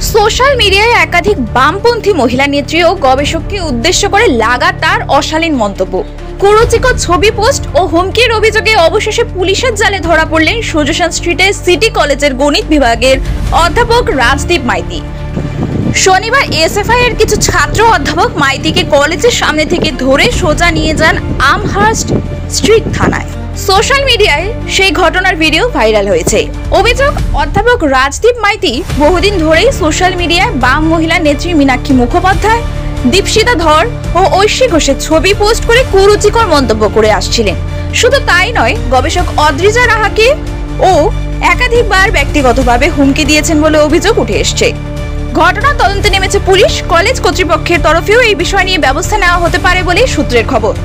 Social মিডিয়ায় একাধিক বামপন্থী মহিলা নেত্রী ও গবেষককে উদ্দেশ্য করে লাগাতার অশালীন মন্তব্য, কুরুচিকর ছবি পোস্ট ও হুমকির অভিযোগে অবশেষে পুলিশের জালে ধরা পড়লেন সুজেশন স্ট্রিটের সিটি কলেজের গণিত বিভাগের অধ্যাপক রাজদীপ মাইতি। শনিবার এসএফআই এর কিছু ছাত্র অধ্যাপক মাইতিকে কলেজের সামনে থেকে ধরে সোজা নিয়ে যান আমহার্স্ট স্ট্রিট থানায়। সোশ্যাল মিডিয়ায় সেই ঘটনার ভিডিও ভাইরাল হয়েছে। অভিযোগ, অধ্যাপক রাজদীপ মাইতি বহুদিন ধরেই সোশ্যাল মিডিয়ায় বাম মহিলা নেত্রী মীনাক্ষী মুখোপাধ্যায়, দীপশিতা ধর ও ঐশী ঘোষের ছবি পোস্ট করে কুরুচিকর মন্তব্য করে আসছিলেন। শুধু তাই নয়, গবেষক অদ্রিজা রাহাকে ও একাধিকবার ব্যক্তিগতভাবে হুমকি দিয়েছেন বলে অভিযোগ উঠে এসছে। ঘটনা তদন্তে নেমেছে পুলিশ। কলেজ কর্তৃপক্ষের তরফেও এই বিষয় নিয়ে ব্যবস্থা নেওয়া হতে পারে বলে সূত্রের খবর।